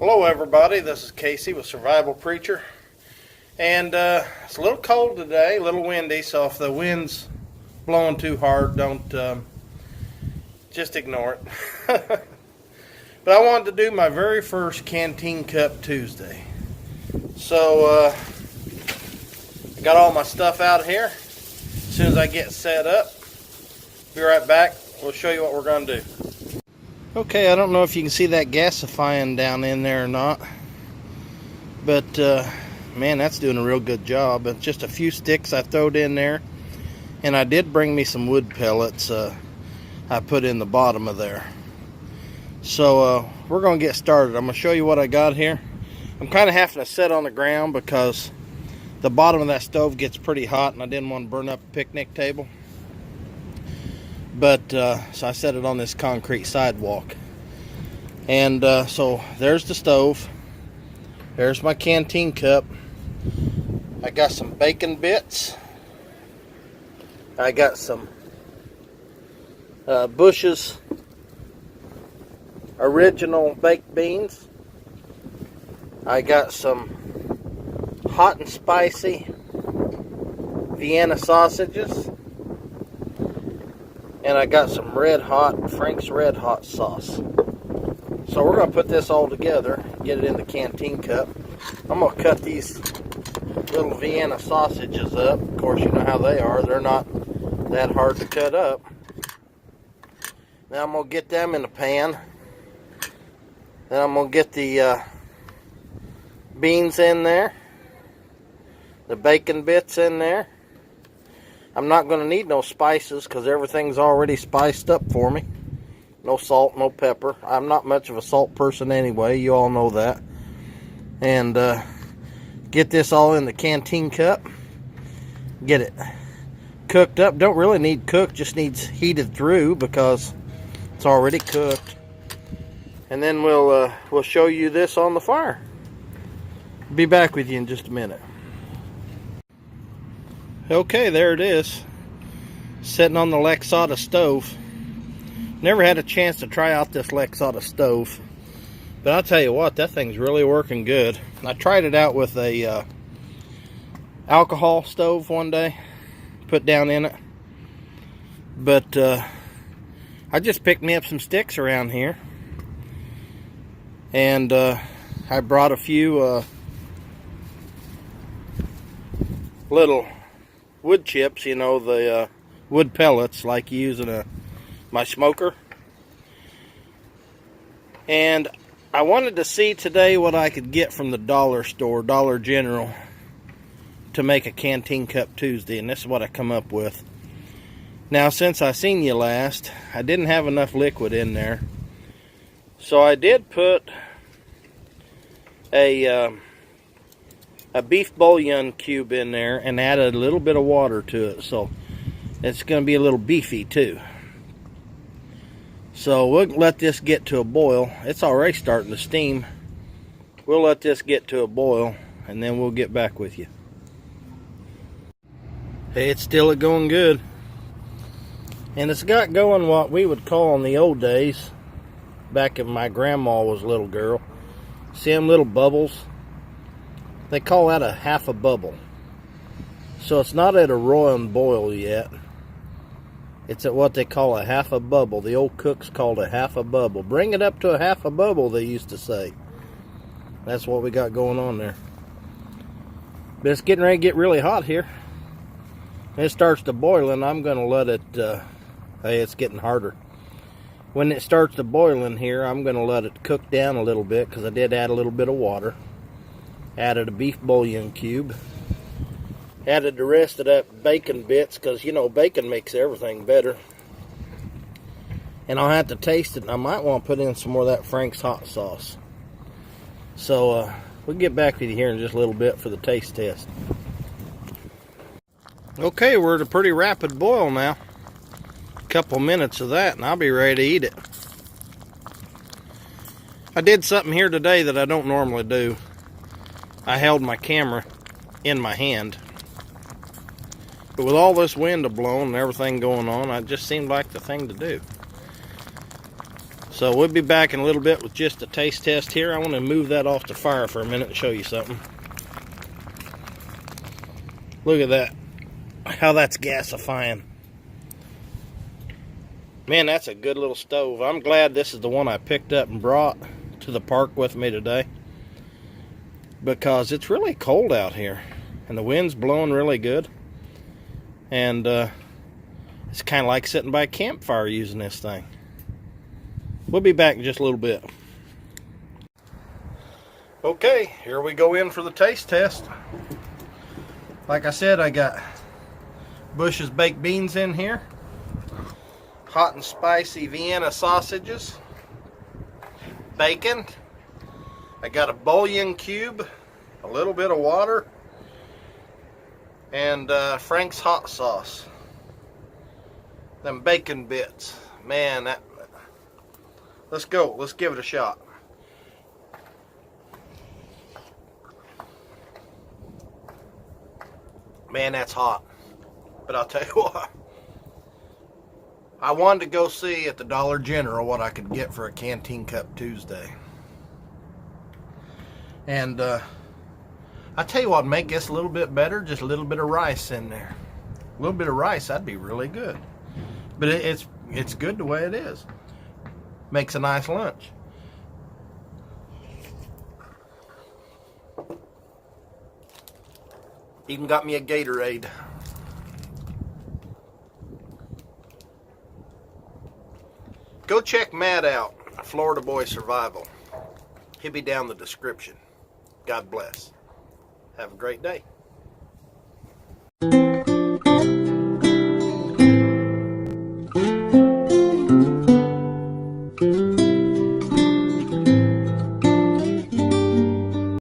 Hello everybody, this is Casey with Survival Preacher, and it's a little cold today, a little windy, so if the wind's blowing too hard, don't just ignore it. But I wanted to do my very first Canteen Cup Tuesday, so I got all my stuff out here. As soon as I get set up, be right back. We'll show you what we're going to do. Okay, I don't know if you can see that gasifying down in there or not, but man, that's doing a real good job. It's just a few sticks I throwed in there, and I did bring me some wood pellets I put in the bottom of there. So we're going to get started. I'm going to show you what I got here. I'm kind of having to set on the ground because the bottom of that stove gets pretty hot, and I didn't want to burn up a picnic table. But so I set it on this concrete sidewalk, and so there's the stove, there's my canteen cup. I got some bacon bits, I got some Bush's original baked beans, I got some hot and spicy Vienna sausages, and I got some Frank's Red Hot sauce. So we're going to put this all together, get it in the canteen cup. I'm going to cut these little Vienna sausages up. Of course, you know how they are. They're not that hard to cut up. Now I'm going to get them in the pan. Then I'm going to get the beans in there, the bacon bits in there. I'm not going to need no spices because everything's already spiced up for me. No salt, no pepper. I'm not much of a salt person anyway. You all know that. And get this all in the canteen cup. Get it cooked up. Don't really need cooked, just needs heated through because it's already cooked. And then we'll show you this on the fire. Be back with you in just a minute. Okay, there it is, sitting on the Lixada stove. Never had a chance to try out this Lixada stove, but I'll tell you what, that thing's really working good. I tried it out with a alcohol stove one day, put down in it, but I just picked me up some sticks around here, and I brought a few little wood chips, you know, the wood pellets like you use in my smoker. And I wanted to see today what I could get from the dollar store, Dollar General, to make a Canteen Cup Tuesday, and this is what I come up with. Now, since I seen you last, I didn't have enough liquid in there, so I did put a beef bouillon cube in there and added a little bit of water to it, so it's going to be a little beefy too. So we'll let this get to a boil. It's already starting to steam. We'll let this get to a boil and then we'll get back with you. Hey, it's still going good, and it's got going what we would call in the old days, back when my grandma was a little girl, see them little bubbles? They call that a half a bubble. So it's not at a roaring boil yet. It's at what they call a half a bubble. The old cooks called a half a bubble. Bring it up to a half a bubble, they used to say. That's what we got going on there. But it's getting ready to get really hot here. When it starts to boil, and I'm going to let it, hey, it's getting harder. When it starts to boil in here, I'm going to let it cook down a little bit because I did add a little bit of water. Added a beef bouillon cube. Added the rest of that bacon bits because, you know, bacon makes everything better. And I'll have to taste it. I might want to put in some more of that Frank's hot sauce. So we'll get back to you here in just a little bit for the taste test. Okay, we're at a pretty rapid boil now. A couple minutes of that and I'll be ready to eat it. I did something here today that I don't normally do. I held my camera in my hand. But with all this wind blowing and everything going on, it just seemed like the thing to do. So we'll be back in a little bit with just a taste test here. I want to move that off the fire for a minute and show you something. Look at that. How that's gasifying. Man, that's a good little stove. I'm glad this is the one I picked up and brought to the park with me today, because it's really cold out here and the wind's blowing really good, and it's kind of like sitting by a campfire using this thing. We'll be back in just a little bit. Okay, here we go in for the taste test. Like I said, I got Bush's baked beans in here, hot and spicy Vienna sausages, bacon. I got a bouillon cube, a little bit of water, and Frank's hot sauce. Them bacon bits. Man, let's go. Let's give it a shot. Man, that's hot. But I'll tell you what, I wanted to go see at the Dollar General what I could get for a Canteen Cup Tuesday. And I tell you what, make this a little bit better, just a little bit of rice in there. A little bit of rice, that'd be really good. But it's good the way it is. Makes a nice lunch. Even got me a Gatorade. Go check Matt out, Florida Boy Survival. He'll be down in the description. God bless. Have a great day.